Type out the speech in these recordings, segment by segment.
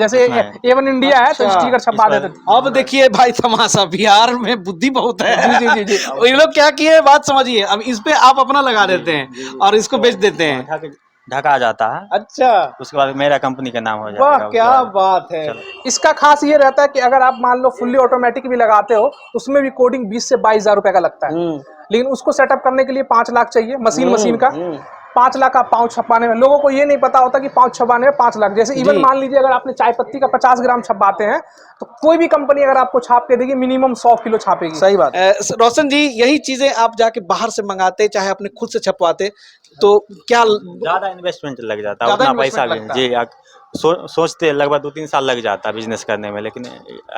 जैसे A1 India है तो स्टिकर छपा देते थे। अब देखिए भाई तमाशा, बिहार में बुद्धि बहुत है। जी जी जी जी। ये लोग क्या किए बात समझिए, अब इस पे आप अपना लगा देते हैं और इसको बेच देते हैं। ढका जाता है, अच्छा, उसके बाद मेरा कंपनी का नाम हो वाह जाएगा। क्या बात है। इसका खास ये रहता है कि अगर आप मान लो फुल्ली ऑटोमेटिक भी लगाते हो, उसमें भी कोडिंग 20 से 22 हजार रुपए का लगता है। लेकिन उसको सेटअप करने के लिए 5 लाख चाहिए, मशीन का 5 लाख का पाउच छपाने में। लोगों को ये नहीं पता होता कि पाउच छपाने में 5 लाख। जैसे इवन मान लीजिए अगर आपने चाय पत्ती का 50 ग्राम छपाते हैं तो कोई भी कंपनी अगर आपको छाप के देगी मिनिमम 100 किलो छापेगी। सही बात। रोशन जी, यही चीजें आप जाके बाहर से मंगाते चाहे अपने खुद से छपवाते तो क्या ज्यादा इन्वेस्टमेंट लग जाता है, उतना पैसा भी जी। सोचते लगभग 2-3 साल लग जाता है बिजनेस करने में, लेकिन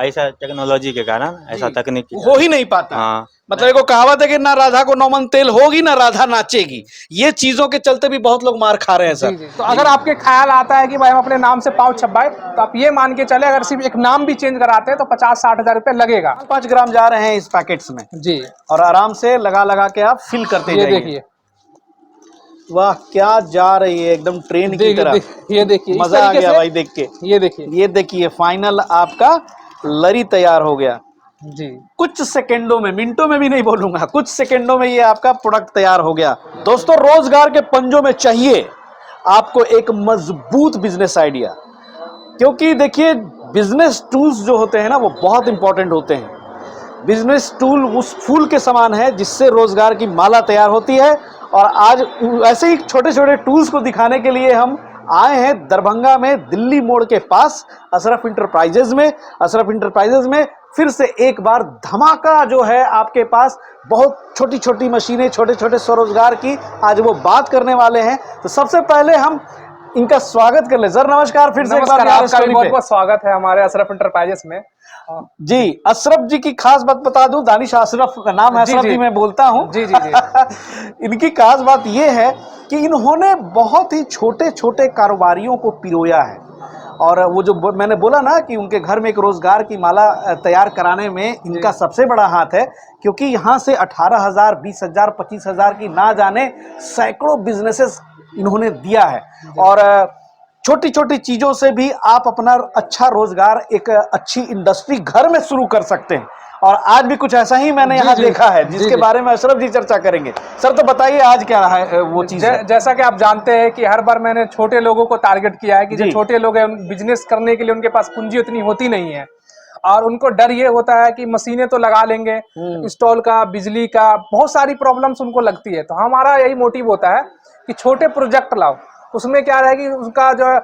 ऐसा टेक्नोलॉजी के कारण ऐसा तकनीक हो ही नहीं पाता। हाँ, मतलब एक कहावत है कि ना राधा को नौमन तेल होगी ना राधा नाचेगी। ये चीजों के चलते भी बहुत लोग मार खा रहे हैं सर। तो अगर आपके ख्याल आता है कि भाई हम अपने नाम से पाउच छपवाए तो आप ये मान के चले अगर सिर्फ एक नाम भी चेंज कराते हैं तो 50-60 हजार रुपए लगेगा। 5 ग्राम जा रहे हैं इस पैकेट्स में जी, और आराम से लगा के आप फिल करते जाइए। देखिए वाह क्या जा रही है एकदम ट्रेन की तरह। ये देखिए मजा आ गया भाई देख के। ये देखिए फाइनल आपका लरी तैयार हो गया जी। कुछ सेकंडों में, मिनटों में भी नहीं बोलूंगा, कुछ सेकंडों में ये आपका प्रोडक्ट तैयार हो गया। दोस्तों, रोजगार के पंजों में चाहिए आपको एक मजबूत बिजनेस आइडिया, क्योंकि देखिए बिजनेस टूल्स जो होते हैं ना वो बहुत इंपॉर्टेंट होते हैं। बिजनेस टूल उस फूल के समान है जिससे रोजगार की माला तैयार होती है। और आज ऐसे ही छोटे छोटे टूल्स को दिखाने के लिए हम आए हैं दरभंगा में, दिल्ली मोड़ के पास अशरफ इंटरप्राइजेज में। अशरफ इंटरप्राइजेज में फिर से एक बार धमाका जो है आपके पास, बहुत छोटी छोटी मशीनें, छोटे छोटे स्वरोजगार की आज वो बात करने वाले हैं। तो सबसे पहले हम इनका स्वागत कर ले। सर नमस्कार, फिर से एक बार आपका भी बहुत बहुत स्वागत है हमारे अशरफ इंटरप्राइजेस में। जी, अशरफ जी की खास बात बता दूं, दानिश अशरफ का नाम है, अशरफ जी मैं बोलता हूं। जी जी जी। इनकी खास बात ये है कि इन्होंने बहुत ही छोटे छोटे कारोबारियों को पिरोया है। और वो जो मैंने बोला ना कि उनके घर में एक रोजगार की माला तैयार कराने में इनका सबसे बड़ा हाथ है, क्योंकि यहाँ से 18,000, 20,000, 25,000 की ना जाने सैकड़ों बिजनेसेस इन्होंने दिया है। और छोटी छोटी चीजों से भी आप अपना अच्छा रोजगार, एक अच्छी इंडस्ट्री घर में शुरू कर सकते हैं। और आज भी कुछ ऐसा ही मैंने यहाँ देखा है जिसके बारे में अशरफ जी चर्चा करेंगे। सर तो बताइए आज क्या रहा है वो चीज। जैसा कि आप जानते हैं कि हर बार मैंने छोटे लोगों को टारगेट किया है कि जो छोटे लोग हैं बिजनेस करने के लिए उनके पास पूंजी उतनी होती नहीं है और उनको डर ये होता है कि मशीनें तो लगा लेंगे, इंस्टॉल का, बिजली का, बहुत सारी प्रॉब्लम्स उनको लगती है। तो हमारा यही मोटिव होता है कि छोटे प्रोजेक्ट लाओ, उसमें क्या रहेगी उसका जो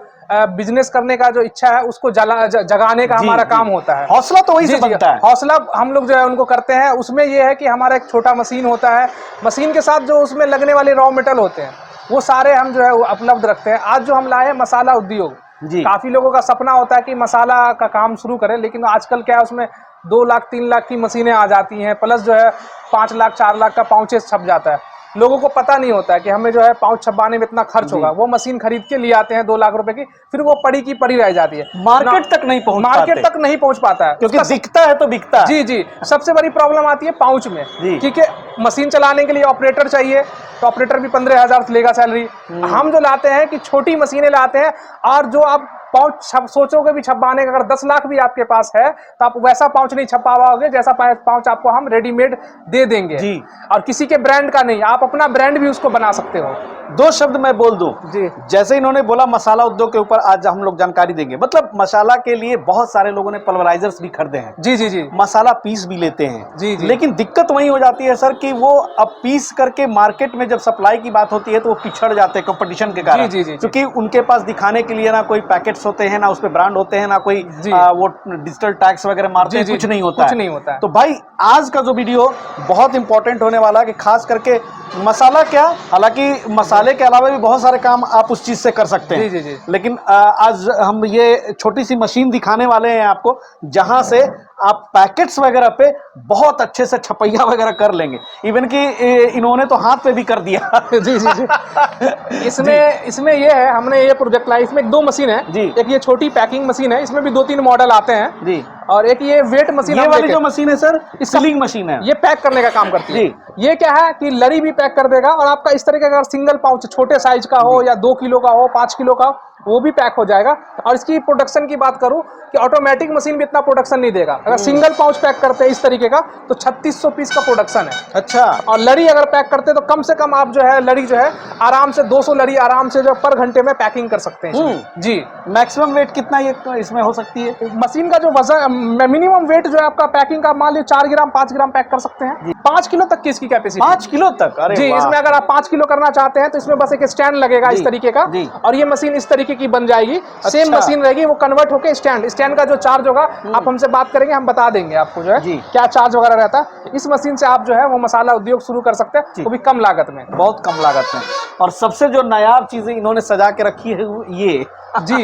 बिजनेस करने का जो इच्छा है उसको जगाने का हमारा काम होता है। हौसला तो वही से बनता है। हौसला हम लोग जो है उनको करते हैं। उसमें ये है कि हमारा एक छोटा मशीन होता है, मशीन के साथ जो उसमें लगने वाले रॉ मेटल होते हैं वो सारे हम जो है उपलब्ध रखते हैं। आज जो हम लाए हैं मसाला उद्योग, काफी लोगों का सपना होता है कि मसाला का काम शुरू करें, लेकिन आजकल क्या है उसमें 2 लाख 3 लाख की मशीनें आ जाती हैं, प्लस जो है 5 लाख 4 लाख का पाउचेस छप जाता है। लोगों को पता नहीं होता है कि हमें जो है पाउच छपाने में इतना खर्च होगा। वो मशीन खरीद के ले आते हैं 2 लाख रुपए की, फिर वो पड़ी की पड़ी रह जाती है, मार्केट तक नहीं पहुंच पाता है, क्योंकि दिखता है तो बिकता है। जी जी। सबसे बड़ी प्रॉब्लम आती है पाउच में, क्योंकि मशीन चलाने के लिए ऑपरेटर चाहिए, तो ऑपरेटर भी 15,000 लेगा सैलरी। हम जो लाते हैं कि छोटी मशीनें लाते हैं, और जो आप पाउच सोचोगे भी छपाने का, अगर 10 लाख भी आपके पास है तो आप वैसा पाउच नहीं छपा पाओगे जैसा पाउच आपको हम रेडीमेड दे देंगे जी। और किसी के ब्रांड का नहीं, आप अपना ब्रांड भी उसको बना सकते हो। 2 शब्द मैं बोल दूं जी, जैसे इन्होंने बोला मसाला उद्योग के ऊपर आज हम लोग जानकारी देंगे। मतलब मसाला के लिए बहुत सारे लोगों ने पल्वराइजर्स भी खरीदे हैं। जी जी जी। मसाला पीस भी लेते हैं जी जी। लेकिन दिक्कत वही हो जाती है सर कि वो अब पीस करके मार्केट में जब सप्लाई की बात होती है तो वो पिछड़ जाते हैं कंपटीशन के कारण। क्योंकि उनके पास दिखाने के लिए ना कोई पैकेट्स होते हैं, ना उस पे ब्रांड होते हैं, ना कोई वो डिजिटल टैक्स वगैरह मारते हैं, कुछ नहीं होता है। तो भाई आज का जो वीडियो बहुत इंपॉर्टेंट होने वाला है कि खास करके मसाला क्या, हालांकि मसाले के अलावा भी बहुत सारे काम आप उस चीज से कर सकते हैं। जी। लेकिन आज हम ये छोटी सी मशीन दिखाने वाले हैं आपको, जहां से आप पैकेट्स वगैरह पे बहुत अच्छे से छपैया वगैरह कर लेंगे। इवन कि इन्होंने तो हाथ पे भी कर दिया। जी जी जी। इसमें ये है, हमने ये प्रोजेक्ट लाया, इसमें 2 मशीन है जी। एक ये छोटी पैकिंग मशीन है, इसमें भी 2-3 मॉडल आते हैं जी। और एक ये वेट मशीन, ये वाली जो मशीन है सर, सीलिंग मशीन है, ये पैक करने का काम करती है। जी। ये क्या है कि लड़ी भी पैक कर देगा, और आपका इस तरीके का अगर सिंगल पाउच छोटे साइज का हो या 2 किलो का हो, 5 किलो का हो, वो भी पैक हो जाएगा। और इसकी प्रोडक्शन की बात करूं कि ऑटोमेटिक मशीन भी इतना प्रोडक्शन नहीं देगा। अगर सिंगल पाउच पैक करते हैं इस तरीके का तो 3600 पीस का प्रोडक्शन है। अच्छा। और लड़ी अगर पैक करते हैं तो कम से कम आप जो है लड़ी जो है आराम से 200 लड़ी आराम से जो पर घंटे में पैकिंग कर सकते हैं इसमें। जी। मैक्सिमम वेट कितना ये इसमें हो सकती है? मशीन का जो वजन मिनिमम वेट जो है आपका पैकिंग का, मान लीजिए 4 ग्राम 5 ग्राम पैक कर सकते हैं। 5 किलो तक की इसकी कैपेसिटी। 5 किलो तक? अरे जी। इसमें अगर आप 5 किलो करना चाहते हैं तो इसमें बस एक स्टैंड लगेगा इस तरीके का, और ये मशीन इस तरीके की बन जाएगी। सेम मशीन रहेगी, वो कन्वर्ट होकर स्टैंड का जो चार्ज होगा आप हमसे बात करेंगे, हम बता देंगे आपको जो है क्या चार्ज वगैरह रहता है। इस मशीन से आप जो है वो मसाला उद्योग शुरू कर सकते हैं, वो भी कम लागत में, बहुत कम लागत में। और सबसे जो नायाब चीजें इन्होंने सजा के रखी है वो ये जी।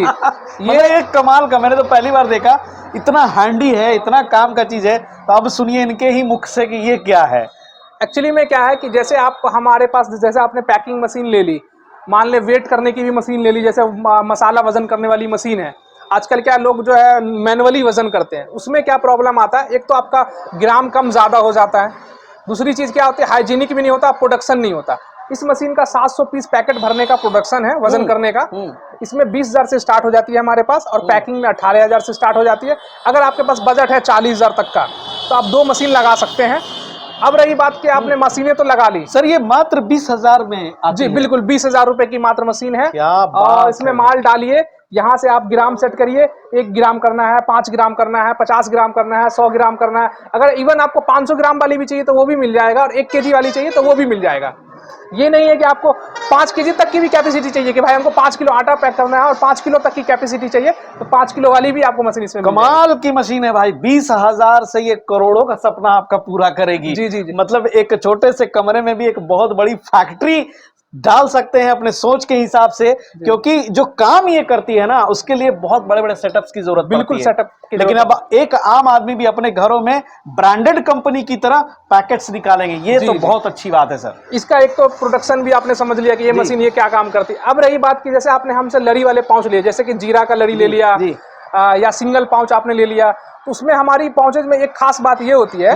ये एक कमाल का, मैंने तो पहली बार देखा, इतना हैंडी है, इतना काम का चीज है। तो अब सुनिए इनके ही मुख से कि ये क्या है। एक्चुअली में क्या है कि जैसे आप हमारे पास, जैसे आपने पैकिंग मशीन ले ली, मान ले वेट करने की भी मशीन ले ली, जैसे मसाला वजन करने वाली मशीन है। आजकल क्या लोग जो है मैनुअली वजन करते हैं, उसमें क्या प्रॉब्लम आता है, एक तो आपका ग्राम कम ज़्यादा हो जाता है, दूसरी चीज़ क्या होती है हाइजीनिक भी नहीं होता, प्रोडक्शन नहीं होता। इस मशीन का 700 पीस पैकेट भरने का प्रोडक्शन है, वजन करने का। इसमें 20,000 से स्टार्ट हो जाती है हमारे पास, और पैकिंग में 18,000 से स्टार्ट हो जाती है। अगर आपके पास बजट है 40,000 तक का तो आप 2 मशीन लगा सकते हैं। अब रही बात कि आपने मशीनें तो लगा ली सर, ये मात्र 20,000 में आती जी, बिल्कुल 20,000 रुपए की मात्र मशीन है। क्या और इसमें माल डालिए, यहाँ से आप ग्राम सेट करिए, 1 ग्राम करना है, 5 ग्राम करना है, 50 ग्राम करना है, 100 ग्राम करना है। अगर इवन आपको 500 ग्राम वाली भी चाहिए तो वो भी मिल जाएगा, और 1 केजी वाली चाहिए तो वो भी मिल जाएगा। ये नहीं है कि आपको 5 केजी तक की भी कैपेसिटी चाहिए कि भाई हमको 5 किलो आटा पैक करना है और 5 किलो तक की कैपेसिटी चाहिए, तो 5 किलो वाली भी आपको मशीन इसमें कमाल की मशीन है भाई। 20,000 से ये करोड़ों का सपना आपका पूरा करेगी। जी जी जी। मतलब एक छोटे से कमरे में भी एक बहुत बड़ी फैक्ट्री डाल सकते हैं अपने सोच के हिसाब से, क्योंकि जो काम ये करती है ना उसके लिए बहुत बड़े बड़े सेटअप्स की जरूरत बिल्कुल पड़ती है। सेटअप की लेकिन अब एक आम आदमी भी अपने घरों में ब्रांडेड कंपनी की तरह पैकेट्स निकालेंगे, ये तो बहुत अच्छी बात है सर। इसका एक तो प्रोडक्शन भी आपने समझ लिया कि ये मशीन ये क्या काम करती है। अब रही बात की जैसे आपने हमसे लड़ी वाले पाउच लिए, जैसे कि जीरा का लड़ी ले लिया या सिंगल पाउच आपने ले लिया, तो उसमें हमारी पाउचेज में एक खास बात ये होती है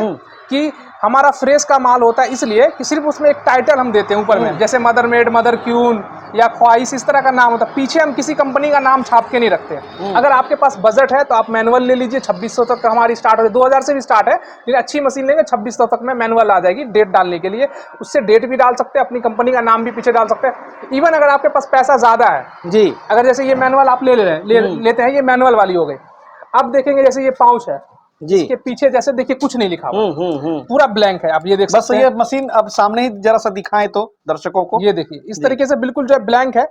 कि हमारा फ्रेश का माल होता है, इसलिए कि सिर्फ उसमें एक टाइटल हम देते हैं ऊपर में, जैसे मदर मेड, मदर क्यून या ख्वाहिश, इस तरह का नाम होता है। पीछे हम किसी कंपनी का नाम छाप के नहीं रखते। अगर आपके पास बजट है तो आप मैनुअल ले लीजिए, 2600 तक हमारी स्टार्ट हो, 2000 से भी स्टार्ट है, लेकिन अच्छी मशीन लेंगे 2600 तक में मैनुअल आ जाएगी डेट डालने के लिए। उससे डेट भी डाल सकते हैं, अपनी कंपनी का नाम भी पीछे डाल सकते हैं। इवन अगर आपके पास पैसा ज़्यादा है जी, अगर जैसे ये मैनुअल आप लेते हैं, ये मैनुअल वाली हो गई। अब देखेंगे जैसे ये पाउच है जी, इसके पीछे जैसे देखिए कुछ नहीं लिखा हुआ, पूरा ब्लैंक है, आप ये देख सकते हैं। बस ये मशीन अब सामने ही जरा सा दिखाएं तो दर्शकों को, ये देखिए इस तरीके से बिल्कुल जो है ब्लैंक है।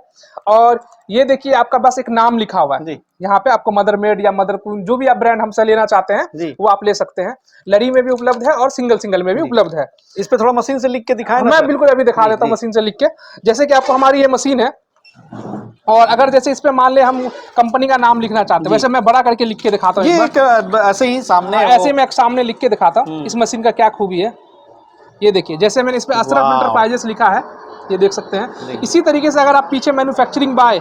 और ये देखिए आपका बस एक नाम लिखा हुआ है, यहाँ पे आपको मदर मेड या मदर क्वीन जो भी आप ब्रांड हमसे लेना चाहते हैं वो आप ले सकते हैं। लड़ी में भी उपलब्ध है और सिंगल में भी उपलब्ध है। इस पे थोड़ा मशीन से लिख के दिखाएं। मैं बिल्कुल अभी दिखा देता हूँ मशीन से लिख के। जैसे कि आपको हमारी ये मशीन है, और अगर जैसे इस पे मान ले हम कंपनी का नाम लिखना चाहते हैं, वैसे मैं बड़ा करके लिख के दिखाता हूँ, ऐसे ही सामने, ऐसे मैं सामने लिख के दिखाता हूँ इस मशीन का क्या खूबी है। ये देखिए जैसे मैंने इस पे अशरफ एंटरप्राइजेस लिखा है, ये देख सकते हैं। इसी तरीके से अगर आप पीछे manufacturing bye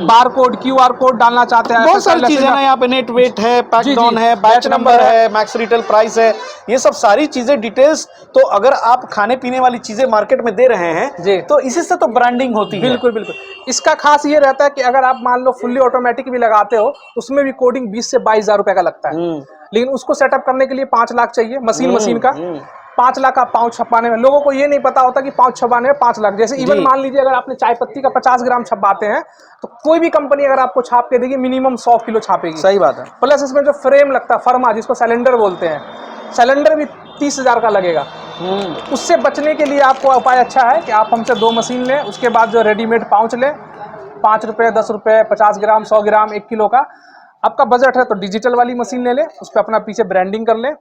bar code, QR code डालना चाहते हैं, बहुत सारी चीजें ना यहाँ पे, नेट वेट है, पैक डाउन है, बैच नंबर है, मैक्स रिटेल प्राइस है, ये सब सारी चीजें डिटेल्स। तो अगर आप खाने पीने वाली चीजें मार्केट में दे रहे हैं तो इसी से तो ब्रांडिंग होती है। बिल्कुल बिल्कुल। इसका खास ये रहता है कि अगर आप मान लो फुल्ली ऑटोमेटिक भी लगाते हो, उसमें भी कोडिंग 20 से 22,000 रुपए का लगता है, लेकिन उसको सेटअप करने के लिए 5 लाख चाहिए मशीन का। 5 लाख का पाउच छपाने में, लोगों को ये नहीं पता होता कि पाउच छपाने में 5 लाख। जैसे इवन मान लीजिए अगर आपने चाय पत्ती का 50 ग्राम छपाते हैं तो कोई भी कंपनी अगर आपको छाप के देगी मिनिमम 100 किलो छापेगी। सही बात है। प्लस इसमें जो फ्रेम लगता है फर्मा, जिसको सिलेंडर बोलते हैं, सिलेंडर भी 30,000 का लगेगा। उससे बचने के लिए आपको उपाय अच्छा है कि आप हमसे 2 मशीन लें, उसके बाद जो रेडीमेड पाउच लें, 5 रुपये, 10 रुपये, 50 ग्राम, 100 ग्राम, 1 किलो का। आपका बजट है तो डिजिटल वाली मशीन ले लें, उस पर अपना पीछे ब्रांडिंग कर लें,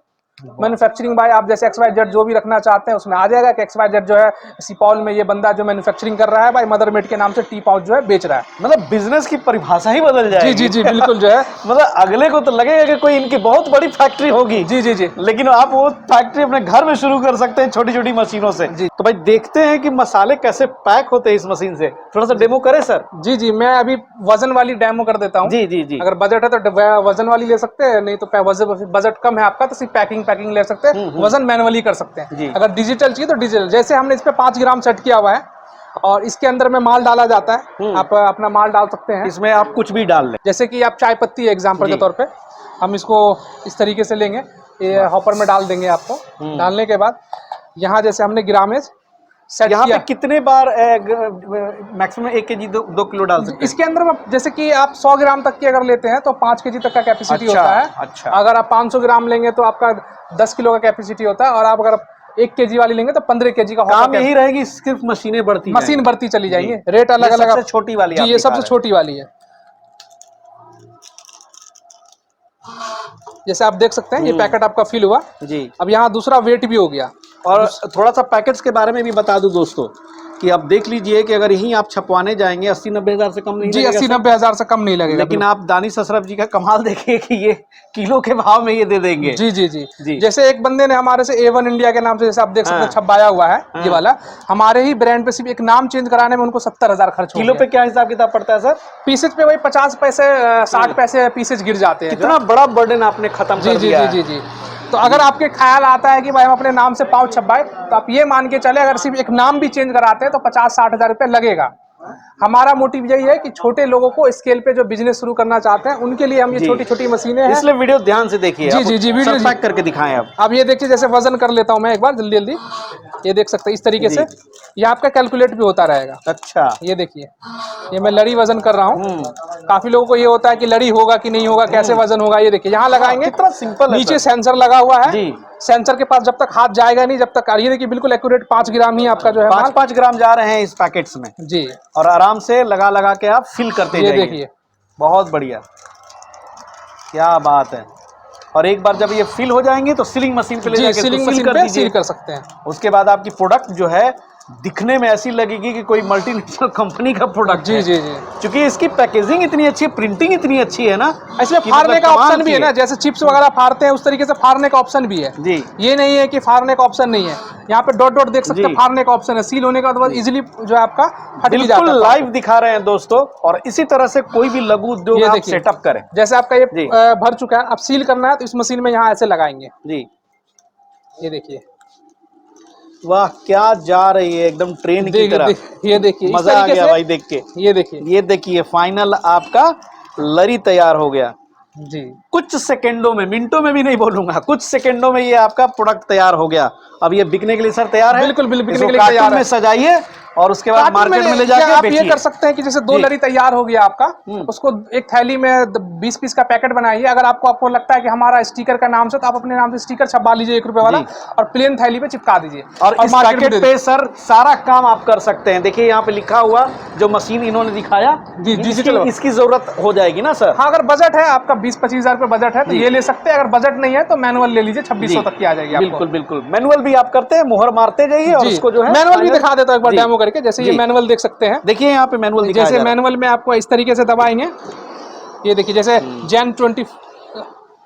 मैन्युफैक्चरिंग बाय आप जैसे XYZ जो भी रखना चाहते हैं उसमें आ जाएगा कि XYZ जो है सिपौल में ये बंदा जो मैन्युफैक्चरिंग कर रहा है भाई मदरमेड के नाम से टी पाउच जो है बेच रहा है। मतलब बिजनेस की परिभाषा ही बदल जाएगी। जी जी जी बिल्कुल जो है मतलब अगले को तो लगेगा कि कोई इनकी बहुत बड़ी फैक्ट्री होगी। जी जी जी लेकिन आप वो फैक्ट्री अपने घर में शुरू कर सकते हैं छोटी छोटी मशीनों से। जी। तो भाई देखते हैं कि मसाले कैसे पैक होते हैं इस मशीन से, थोड़ा सा डेमो करें सर। जी जी मैं अभी वजन वाली डेमो कर देता हूँ। जी जी जी। अगर बजट है तो वजन वाली ले सकते हैं, नहीं तो बजट कम है आपका तो सिर्फ पैकिंग ले सकते हैं, वजन मैनुअली कर सकते जी। हैं। अगर डिजिटल चाहिए तो डिजिटल, जैसे हमने इस पे 5 ग्राम सेट किया हुआ है और इसके अंदर में माल डाला जाता है। आप अपना माल डाल सकते हैं, इसमें आप कुछ भी डाल लें। जैसे कि आप चाय पत्ती है एग्जाम्पल के तौर पे, हम इसको इस तरीके से लेंगे, ये हॉपर में डाल देंगे आपको। डालने के बाद यहाँ जैसे हमने ग्रामेज सेट यहाँ किया। पे कितने बार मैक्सिमम 1 केजी 2 किलो डाल सकते हैं? इसके अंदर में जैसे कि आप 100 ग्राम तक की अगर लेते हैं तो 5 केजी तक का कैपेसिटी अच्छा, होता है। अच्छा। अगर आप 500 ग्राम लेंगे तो आपका 10 किलो का कैपेसिटी होता है, और आप अगर 1 केजी वाली लेंगे तो 15 केजी का काम यही रहेगी, सिर्फ मशीनें बढ़ती मशीन बढ़ती चली जाएंगी। रेट अलग अलग। सबसे छोटी वाली जी, आप ये दिखा सबसे रहे छोटी वाली है। जैसे आप देख सकते हैं ये पैकेट आपका फिल हुआ हैं। जी। अब यहाँ दूसरा वेट भी हो गया। और थोड़ा सा पैकेट्स के बारे में भी बता दूं दोस्तों कि आप देख लीजिए कि अगर यहीं आप छपवाने जाएंगे 80-90 हज़ार से कम नहीं जी, लगेगा। 80-90 हज़ार से कम नहीं लगेगा। लेकिन आप दानिश अशरफ जी का कमाल देखिए कि ये किलो के भाव में ये दे देंगे। जी जी जी जी। जैसे एक बंदे ने हमारे से A1 इंडिया के नाम से, जैसे आप देख सकते हैं छपाया हुआ है ये वाला, हमारे ही ब्रांड पे सिर्फ एक नाम चेंज कराने में उनको 70,000 खर्च हो किलो पे क्या हिसाब किताब पड़ता है सर? पीसेज पे वही 50 पैसे 60 पैसे पीसेज गिर जाते हैं। कितना बड़ा बर्डन आपने खत्म कर दिया है। जी जी। तो अगर आपके ख्याल आता है कि भाई हम अपने नाम से पाउच छपवाए, तो आप ये मान के चले अगर सिर्फ एक नाम भी चेंज कराते हैं तो 50-60 हज़ार रुपये लगेगा। हमारा मोटिव यही है कि छोटे लोगों को स्केल पे जो बिजनेस शुरू करना चाहते हैं उनके लिए हम ये छोटी छोटी मशीनें हैं। इसलिए वीडियो ध्यान से देखिए। जी जी जी वीडियो पैक करके दिखाएं आप। अब ये देखिए, जैसे वजन कर लेता हूँ मैं एक बार जल्दी जल्दी, ये देख सकते हैं इस तरीके से ये आपका कैलकुलेट भी होता रहेगा। अच्छा, ये देखिए, ये मैं लड़ी वजन कर रहा हूँ। काफी लोगों को ये होता है कि लड़ी होगा कि नहीं होगा, कैसे वजन होगा। ये देखिए यहाँ लगाएंगे, कितना सिंपल है। नीचे सेंसर लगा हुआ है जी। सेंसर के पास जब तक हाथ जाएगा नहीं, जब तक। ये देखिए बिल्कुल एक्यूरेट 5 ग्राम ही आपका जो है 5 ग्राम जा रहे हैं इस पैकेट्स में जी। और आराम से लगा लगा के आप फिल करते ये जाइए। देखिए बहुत बढ़िया, क्या बात है। और एक बार जब ये फिल हो जाएंगे तो सीलिंग मशीन पे ले जाके सीलिंग मशीन पे सील कर सकते हैं। उसके बाद आपकी प्रोडक्ट जो है दिखने में ऐसी लगेगी कि कोई मल्टीनेशनल कंपनी का प्रोडक्ट जी है। जी जी क्योंकि इसकी पैकेजिंग इतनी अच्छी है, प्रिंटिंग इतनी अच्छी है ना, इसमें कि फाड़ने मतलब का कमाल ऑप्शन भी है की ना, जैसे चिप्स वगैरह फाड़ते हैं उस तरीके से फाड़ने का ऑप्शन भी है। जी। ये नहीं है कि फाड़ने का ऑप्शन नहीं है, यहाँ पे डॉट डॉट देख सकते हैं, फाड़ने का ऑप्शन है। सील होने के बाद इजीली जो है आपका फट भी जाता है। बिल्कुल लाइव दिखा रहे हैं दोस्तों। और इसी तरह से कोई भी लघु उद्योग आप सेटअप करें। जैसे आपका ये भर चुका है, अब सील करना है तो इस मशीन में यहाँ ऐसे लगाएंगे। जी, ये देखिए, वाह क्या जा रही है एकदम ट्रेन की तरह। ये देखिए मजा आ गया भाई देख के। ये देखिए फाइनल आपका लरी तैयार हो गया जी। कुछ सेकंडों में, मिनटों में भी नहीं बोलूंगा, कुछ सेकंडों में ये आपका प्रोडक्ट तैयार हो गया। अब ये बिकने के लिए सर तैयार है। बिल्कुल बिकने इसको के लिए तैयार कार्टून में है। सजाइए और उसके बाद मार्केट में ले जाके आप बेचिए। ये कर सकते हैं कि जैसे 2 लरी तैयार हो गया आपका, उसको एक थैली में 20 पीस का पैकेट बनाइए। अगर आपको लगता है कि हमारा स्टिकर का नाम से, तो आप अपने नाम से स्टिकर छपवा लीजिए 1 रुपए वाला और प्लेन थैली पे चिपका दीजिए। और इस पैकेट पे सर सारा काम आप कर सकते हैं। देखिए यहाँ पे लिखा हुआ जो मशीन इन्होंने दिखाया, जी डिजिटल, इसकी जरूरत हो जाएगी ना सर। हाँ, अगर बजट है आपका 20-25 हज़ार रुपए बजट है तो ये ले सकते हैं। अगर बजट नहीं है तो मैनुअल ले लीजिए, 2600 तक की आ जाएगी। बिल्कुल बिल्कुल, मैनुअल भी आप करते हैं, मोहर मारते जाइए और उसको जो है मैनुअल भी दिखा देता हूं एक बार डेमो करके। जैसे ये मैनुअल देख सकते हैं, देखिए यहाँ पे मैनुअल दिखाया जैसे मैनुअल में आपको इस तरीके से दबाएंगे, ये देखिए जैसे Jan 20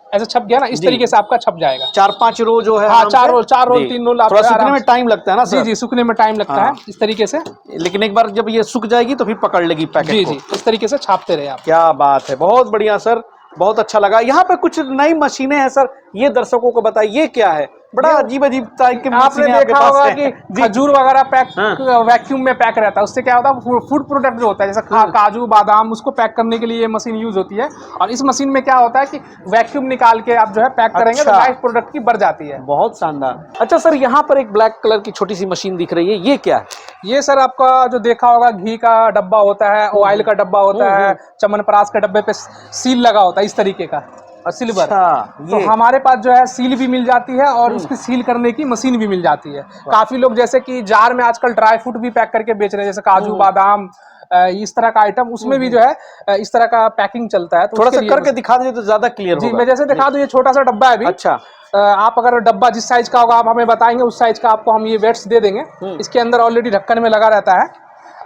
ऐसे छप गया ना, इस तरीके से आपका छप जाएगा। 4-5 रो जो है, हाँ 4 रोल 3 रोल। थोड़ा सूखने में टाइम लगता है ना सर। जी, सूखने में टाइम लगता है इस तरीके से, लेकिन एक बार जब ये सूख जाएगी तो फिर पकड़ लेगी पैकेट को। जी, इस तरीके से छापते रहे आप। क्या बात है, बहुत बढ़िया सर, बहुत अच्छा लगा। यहाँ पे कुछ नई मशीनें हैं सर, ये दर्शकों को बताइए ये क्या है। बड़ा अजीब अजीब टाइप के आपने देखा होगा कि खजूर वगैरह पैक वैक्यूम में पैक रहता है, उससे क्या होता है फूड प्रोडक्ट जो होता है, जैसे काजू बादाम, उसको पैक करने के लिए ये मशीन यूज होती है। और इस मशीन में क्या होता है कि वैक्यूम निकाल के आप जो है पैक करेंगे तो लाइफ प्रोडक्ट की बढ़ जाती है। बहुत शानदार। अच्छा सर, यहाँ पर एक ब्लैक कलर की छोटी सी मशीन दिख रही है, ये क्या है? ये सर आपका जो देखा होगा घी का डब्बा होता है, ऑयल का डब्बा होता है, चमनप्राश के डब्बे पे सील लगा होता है इस तरीके का। और सिल्वर। अच्छा, तो ये हमारे पास जो है सील भी मिल जाती है और उसकी सील करने की मशीन भी मिल जाती है। काफी लोग जैसे कि जार में आजकल ड्राई फ्रूट भी पैक करके बेच रहे हैं, जैसे काजू बादाम, इस तरह का आइटम, उसमें भी जो है इस तरह का पैकिंग चलता है। तो थोड़ा उसके सा लिए करके दिखा दीजिए तो ज्यादा क्लियर जी होगा। मैं जैसे दिखा दूं, ये छोटा सा डब्बा है अभी। अच्छा, आप अगर डब्बा जिस साइज का होगा आप हमें बताएंगे, उस साइज का आपको हम ये वेट्स दे देंगे। इसके अंदर ऑलरेडी ढक्कन में लगा रहता है,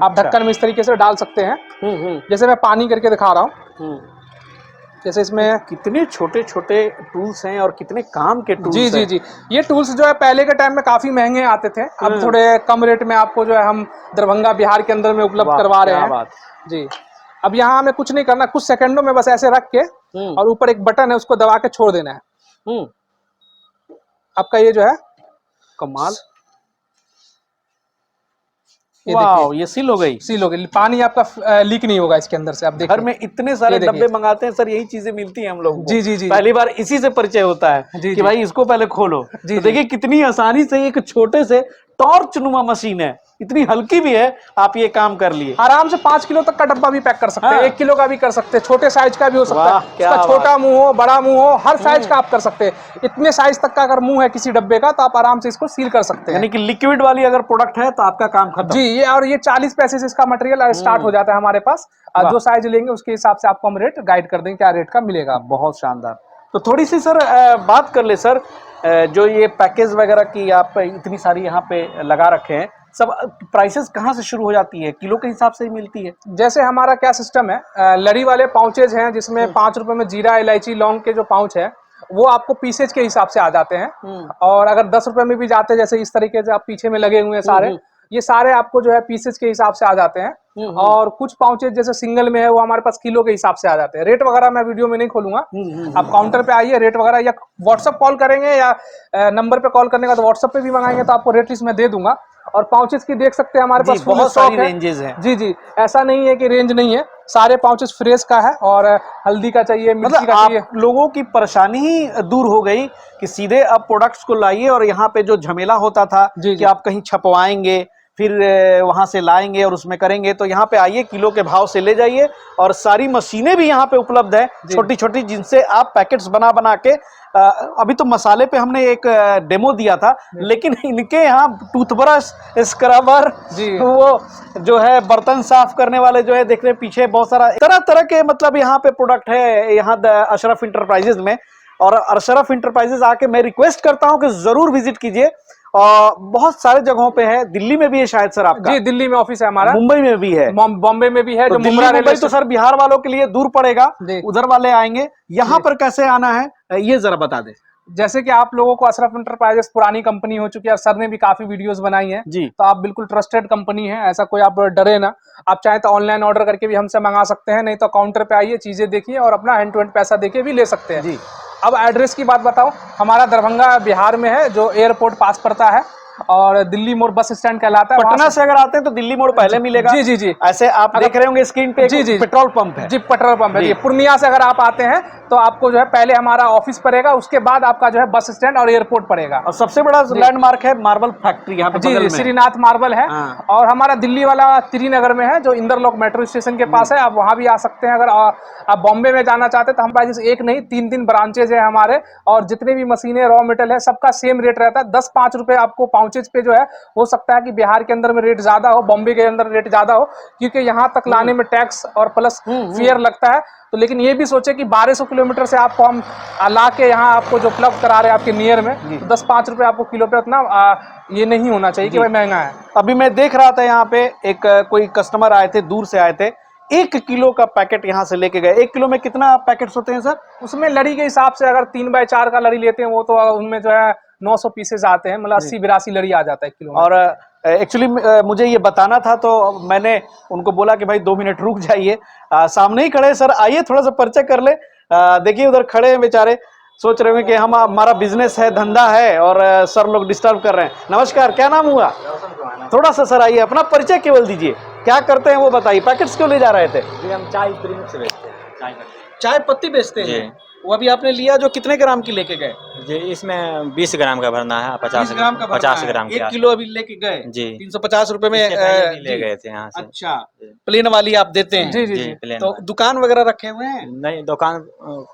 आप ढक्कन में इस तरीके से डाल सकते हैं। जैसे मैं पानी करके दिखा रहा हूँ, जैसे इसमें कितने छोटे छोटे टूल्स हैं और कितने काम के टूल्स जी हैं। जी जी, ये टूल्स जो है पहले के टाइम में काफी महंगे आते थे, अब थोड़े कम रेट में आपको जो है हम दरभंगा बिहार के अंदर में उपलब्ध करवा रहे क्या हैं। बात। जी, अब यहाँ हमें कुछ नहीं करना, कुछ सेकंडों में बस ऐसे रख के और ऊपर एक बटन है उसको दबा के छोड़ देना है। आपका ये जो है कमाल, ये वाह, ये सील हो गई। सील हो गई, पानी आपका लीक नहीं होगा इसके अंदर से। आप देखिए घर में इतने सारे ये देखिए। डब्बे मंगाते हैं सर, यही चीजें मिलती हैं हम लोगों को। जी जी जी, पहली बार इसी से परिचय होता है जी, कि जी। भाई इसको पहले खोलो। जी, तो जी। देखिए कितनी आसानी से एक छोटे से टॉर्च नुमा मशीन है, इतनी हल्की भी है, आप ये काम कर लिए। आराम से 5 किलो तक का डब्बा भी पैक कर सकते हैं, हाँ। 1 किलो का भी कर सकते हैं, छोटे साइज का भी हो सकता वाह, है। क्या उसका छोटा बात। मुंह हो, बड़ा मुंह हो, हर साइज का आप कर सकते हैं। इतने साइज तक का अगर मुंह है किसी डब्बे का तो आप आराम से इसको सील कर सकते हैं। यानी कि लिक्विड वाली अगर प्रोडक्ट है तो आपका काम खत्म। जी, ये और ये 40 पैसे से इसका मटेरियल स्टार्ट हो जाता है हमारे पास। जो साइज लेंगे उसके हिसाब से आपको हम रेट गाइड कर देंगे क्या रेट का मिलेगा। बहुत शानदार। तो थोड़ी सी सर बात कर ले सर, जो ये पैकेज वगैरह की आप इतनी सारी यहाँ पे लगा रखे हैं, सब प्राइसेस कहाँ से शुरू हो जाती है? किलो के हिसाब से ही मिलती है? जैसे हमारा क्या सिस्टम है, लड़ी वाले पाउचेज हैं जिसमें 5 रुपए में जीरा इलायची लौंग के जो पाउच है वो आपको पीसेज के हिसाब से आ जाते हैं। और अगर 10 रुपए में भी जाते हैं, जैसे इस तरीके से आप पीछे में लगे हुए हैं सारे, ये सारे आपको जो है पीसेज के हिसाब से आ जाते हैं। और कुछ पाउचेज जैसे सिंगल में है वो हमारे पास किलो के हिसाब से आ जाते हैं। रेट वगैरह मैं वीडियो में नहीं खोलूंगा, आप काउंटर पे आइए, रेट वगैरह या व्हाट्सअप कॉल करेंगे या नंबर पे कॉल करने का तो व्हाट्सअप पे भी मंगाएंगे तो आपको रेट लिस्ट में दे दूंगा। और पाउचेस की देख सकते हैं हमारे पास फुल बहुत स्टॉक सारी है। रेंजेस हैं। जी जी, ऐसा नहीं है कि रेंज नहीं है, सारे पाउचेस फ्रेश का है। और हल्दी का चाहिए, मिर्ची मतलब का चाहिए। आप लोगों की परेशानी ही दूर हो गई कि सीधे आप प्रोडक्ट्स को लाइए, और यहाँ पे जो झमेला होता था जी, कि जी। आप कहीं छपवाएंगे फिर वहां से लाएंगे और उसमें करेंगे, तो यहाँ पे आइए, किलो के भाव से ले जाइए। और सारी मशीनें भी यहाँ पे उपलब्ध है छोटी छोटी, जिनसे आप पैकेट्स बना बना के अभी तो मसाले पे हमने एक डेमो दिया था, लेकिन इनके यहाँ टूथब्रश, स्क्रबर, वो जो है बर्तन साफ करने वाले जो है, देख रहे पीछे बहुत सारा तरह तरह के मतलब यहाँ पे प्रोडक्ट है यहाँ अशरफ इंटरप्राइजेज में। और अशरफ इंटरप्राइजेज आके मैं रिक्वेस्ट करता हूँ कि जरूर विजिट कीजिए। और बहुत सारे जगहों पे है, दिल्ली में भी है शायद सर आपका? जी, दिल्ली में ऑफिस है हमारा, मुंबई में भी है, बॉम्बे में भी है। तो जो दिल्ली मुंब्रा मुंबई तो सर बिहार वालों के लिए दूर पड़ेगा, उधर वाले आएंगे। यहाँ पर कैसे आना है ये जरा बता दें। जैसे कि आप लोगों को अशरफ इंटरप्राइजेस पुरानी कंपनी हो चुकी है और सर ने भी काफी वीडियोस बनाई हैं जी, तो आप बिल्कुल ट्रस्टेड कंपनी है, ऐसा कोई आप डरे ना। आप चाहे तो ऑनलाइन ऑर्डर करके भी हमसे मंगा सकते हैं, नहीं तो काउंटर पे आइए, चीजें देखिए और अपना हैंड टू हैंड पैसा देके भी ले सकते हैं। जी। अब एड्रेस की बात बताओ, हमारा दरभंगा बिहार में है, जो एयरपोर्ट पास पड़ता है और दिल्ली मोड़ बस स्टैंड कहलाता है। पटना से अगर आते हैं तो दिल्ली मोड़ पहले मिलेगा। जी जी जी, ऐसे आप देख रहे होंगे स्क्रीन पे जी जी पेट्रोल पंप है। जी, पेट्रोल पंप है। पूर्णिया से अगर आप आते हैं तो आपको जो है पहले हमारा ऑफिस पड़ेगा, उसके बाद आपका जो है बस स्टैंड और एयरपोर्ट पड़ेगा। और सबसे बड़ा लैंडमार्क है मार्बल फैक्ट्री यहाँ पे बगल में। श्रीनाथ मार्बल है। और हमारा दिल्ली वाला त्रिनगर में है, जो इंदरलोक मेट्रो स्टेशन के पास है, आप वहां भी आ सकते हैं। अगर आप बॉम्बे में जाना चाहते हैं तो हम पास एक नहीं 3 ब्रांचेज है हमारे, और जितने भी मशीनें रॉ मेटेरियल है सबका सेम रेट रहता है। 10-5 रुपए आपको पाउचेज पे जो है, हो सकता है कि बिहार के अंदर में रेट ज्यादा हो, बॉम्बे के अंदर रेट ज्यादा हो, क्योंकि यहाँ तक लाने में टैक्स और प्लस फेयर लगता है। तो लेकिन ये भी सोचे कि 1200 किलोमीटर से आपको हम ला के यहाँ आपको जो उपलब्ध करा रहे हैं आपके नियर में, तो 10-5 रुपए आपको किलो पे उतना ये नहीं होना चाहिए कि भाई महंगा है। अभी मैं देख रहा था यहाँ पे एक कोई कस्टमर आए थे, दूर से आए थे, 1 किलो का पैकेट यहाँ से लेके गए। 1 किलो में कितना पैकेट्स होते हैं सर? उसमें लड़ी के हिसाब से अगर 3x4 का लड़ी लेते हैं वो तो उनमें जो है 900 पीसेस आते हैं, मतलब 80-82 लड़ी आ जाता है किलो में। और एक्चुअली मुझे ये बताना था तो मैंने उनको बोला कि भाई 2 मिनट रुक जाइए, सामने ही खड़े सर, आइए थोड़ा सा परिचय कर ले। देखिए उधर खड़े हैं बेचारे, सोच रहे हैं कि हमारा बिजनेस है, धंधा है, और सर लोग डिस्टर्ब कर रहे हैं। नमस्कार, क्या नाम हुआ? थोड़ा सा सर आइए, अपना परिचय केवल दीजिए, क्या करते हैं वो बताइए। पैकेट्स क्यों ले जा रहे थे? जी, हम चाय प्रीमिक्स बेचते हैं, चाय पत्ती बेचते हैं। वो अभी आपने लिया जो कितने ग्राम की लेके गए? जी इसमें 20 ग्राम का भरना है, 20 ग्राम का भरना 50 है। ग्राम के 1 किलो अभी लेके गए जी 350 रुपए में इससे पहले भी जी। ले गए थे यहाँ से। अच्छा, प्लेन वाली आप देते हैं? जी जी जी जी। प्लेन तो दुकान वगैरह रखे हुए हैं? नहीं, दुकान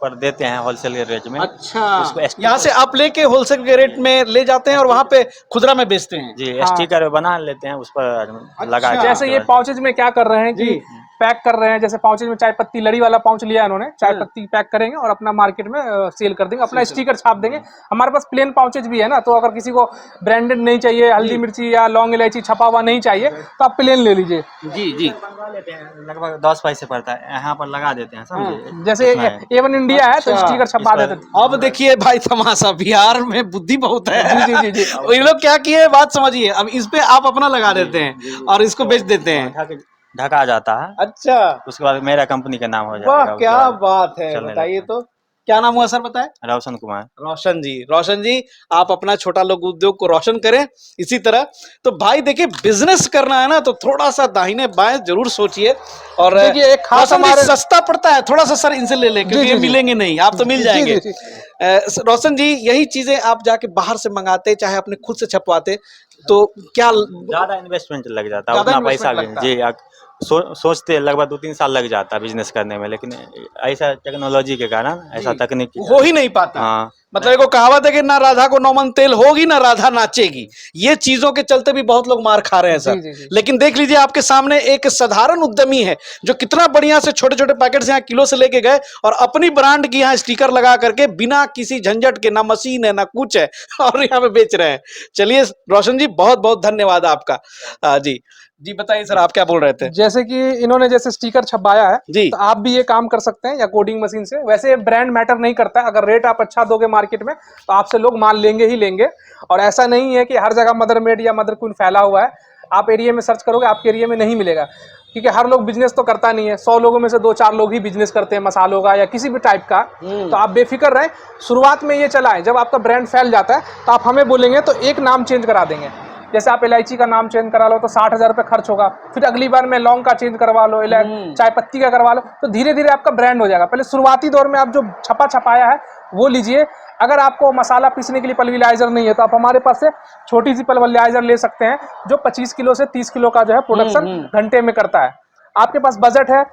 पर देते हैं होलसेल रेट में। अच्छा, उसको यहाँ से आप लेके होलसेल के रेट में ले जाते हैं और वहाँ पे खुदरा में बेचते हैं? जी हाँ। स्टिकर बना लेते हैं उस पर लगा अच्छा। के। जैसे ये पाउचेज में क्या कर रहे हैं कि जी। पैक कर रहे हैं, जैसे पाउचेज में चाय पत्ती लड़ी वाला पाउच लिया है इन्होंने, चाय पत्ती पैक करेंगे और अपना मार्केट में सेल कर देंगे, अपना स्टिकर छाप देंगे। हमारे पास प्लेन पाउचेज भी है ना, तो अगर किसी को ब्रांडेड नहीं चाहिए, हल्दी मिर्ची या लौंग इलायची छपा हुआ नहीं चाहिए, तो आप प्लेन ले लीजिए। जी जी। बनवा लेते हैं, लगभग 10 पैसे पड़ता है, यहाँ पर लगा देते हैं, समझे। जैसे इतना है। A1 इंडिया है तो अच्छा। स्टिकर छपा इस पर- देते थे। अब देखिए भाई तमाशा, बिहार में बुद्धि बहुत है। जी जी जी जी। ये लोग क्या किए बात समझिए, अब इस पे आप अपना लगा देते हैं और इसको बेच देते हैं। ढका जाता है, अच्छा, उसके बाद मेरा कंपनी का नाम हो जाएगा। वाह क्या बात है, चलने बताइए लगता तो क्या नाम हुआ सर बताएं? रोशन कुमार। रोशन जी, रोशन जी आप अपना छोटा लघु उद्योग को रोशन करें इसी तरह। तो भाई देखिए बिजनेस करना है ना तो थोड़ा सा दाहिने बाएं जरूर सोचिए। और देखिए एक खास रोशन जी, हमारे सस्ता पड़ता है थोड़ा सा सर, इनसे ले लें क्योंकि जी, ये जी। मिलेंगे नहीं, आप तो मिल जी, जाएंगे। जी, रोशन जी यही चीजें आप जाके बाहर से मंगाते चाहे अपने खुद से छपवाते तो क्या ज्यादा इन्वेस्टमेंट लग जाता है, ज्यादा उतना पैसा भी investment लगता जी। सोचते लगभग 2-3 साल लग जाता है बिजनेस करने में, लेकिन ऐसा टेक्नोलॉजी के कारण, ऐसा जी, तकनीक हो ही नहीं पाता। हाँ मतलब एक कहावत है कि ना राधा को नौमन तेल होगी ना राधा नाचेगी, ये चीजों के चलते भी बहुत लोग मार खा रहे हैं सर। जी, जी। लेकिन देख लीजिए आपके सामने एक साधारण उद्यमी है जो कितना बढ़िया से छोटे छोटे पैकेट से यहाँ किलो से लेके गए और अपनी ब्रांड की यहाँ स्टिकर लगा करके बिना किसी झंझट के, ना मशीन है ना कुछ है, और यहाँ पे बेच रहे हैं। चलिए रोशन जी बहुत बहुत धन्यवाद आपका। जी जी बताइए सर, आप क्या बोल रहे थे? जैसे कि इन्होंने जैसे स्टिकर छपाया है जी। तो आप भी ये काम कर सकते हैं या कोडिंग मशीन से। वैसे ब्रांड मैटर नहीं करता है, अगर रेट आप अच्छा दोगे मार्केट में तो आपसे लोग माल लेंगे ही लेंगे। और ऐसा नहीं है कि हर जगह मदर मेड या मदर क्वीन फैला हुआ है, आप एरिया में सर्च करोगे आपके एरिया में नहीं मिलेगा, क्योंकि हर लोग बिजनेस तो करता नहीं है। 100 लोगों में से 2-4 लोग ही बिजनेस करते हैं मसालों का या किसी भी टाइप का। तो आप बेफिक्र रहें, शुरुआत में ये चला है, जब आपका ब्रांड फैल जाता है तो आप हमें बोलेंगे तो एक नाम चेंज करा देंगे। जैसे आप इलायची का नाम चेंज करा लो तो 60,000 रुपये खर्च होगा, फिर अगली बार में लौंग का चेंज करवा लो, चाय पत्ती का करवा लो, तो धीरे धीरे आपका ब्रांड हो जाएगा। पहले शुरुआती दौर में आप जो छपाया है वो लीजिए। अगर आपको मसाला पीसने के लिए पल्वराइजर नहीं है तो आप हमारे पास से छोटी सी पल्वराइजर ले सकते हैं जो 25 किलो से 30 किलो का जो है प्रोडक्शन घंटे में करता है। आपके पास बजट है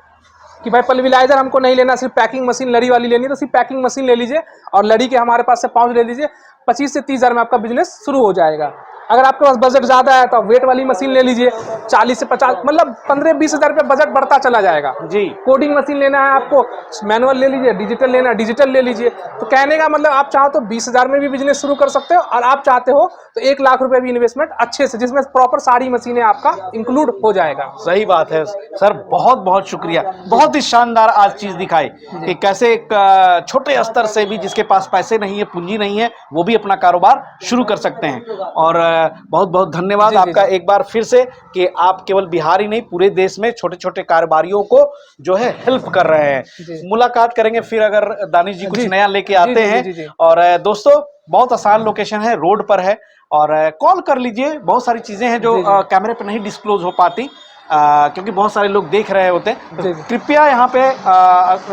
कि भाई पल्वराइजर हमको नहीं लेना, सिर्फ पैकिंग मशीन लड़ी वाली लेनी है, तो सिर्फ पैकिंग मशीन ले लीजिए और लड़ी के हमारे पास से पाउच ले लीजिए। 25 से 30 हज़ार में आपका बिजनेस शुरू हो जाएगा। अगर आपके पास बजट ज्यादा है तो आप वेट वाली मशीन ले लीजिए, 40 से 50, मतलब 15-20 हज़ार रुपये बजट बढ़ता चला जाएगा। जी। कोडिंग मशीन लेना है आपको, मैनुअल ले लीजिए, डिजिटल लेना है डिजिटल ले लीजिए। तो कहने का मतलब आप चाहो तो 20 हज़ार में भी बिजनेस शुरू कर सकते हो, और आप चाहते हो तो 1 लाख रुपए भी इन्वेस्टमेंट अच्छे से, जिसमें प्रॉपर सारी मशीनें आपका इंक्लूड हो जाएगा। सही बात है सर, बहुत बहुत शुक्रिया। बहुत ही शानदार आज चीज दिखाई कि कैसे एक छोटे स्तर से भी जिसके पास पैसे नहीं है, पूंजी नहीं है, वो भी अपना कारोबार शुरू कर सकते हैं। और बहुत बहुत धन्यवाद जी, जी, आपका जी। एक बार फिर से कि आप केवल बिहार ही नहीं पूरे देश में छोटे छोटे कारोबारियों को जो है हेल्प कर रहे हैं। मुलाकात करेंगे फिर अगर दानिश जी कुछ जी। नया लेके जी, आते जी, हैं। जी, जी। और दोस्तों बहुत आसान लोकेशन है, रोड पर है, और कॉल कर लीजिए। बहुत सारी चीजें हैं जो जी, जी। कैमरे पे नहीं डिस्क्लोज हो पाती, क्योंकि बहुत सारे लोग देख रहे होते हैं। तो जी, जी। कृपया यहाँ पे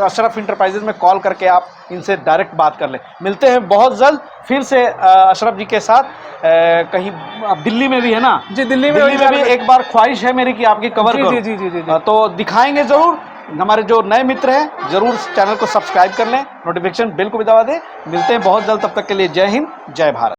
अशरफ इंटरप्राइजेज में कॉल करके आप इनसे डायरेक्ट बात कर लें। मिलते हैं बहुत जल्द फिर से अशरफ जी के साथ। कहीं दिल्ली में भी है ना? जी, दिल्ली में भी एक बार ख्वाहिश है मेरी कि आपकी कवर जी, करो। जी, जी, जी, जी, जी। तो दिखाएंगे जरूर। हमारे जो नए मित्र हैं जरूर चैनल को सब्सक्राइब कर लें, नोटिफिकेशन बेल को भी दबा दें। मिलते हैं बहुत जल्द, तब तक के लिए जय हिंद जय भारत।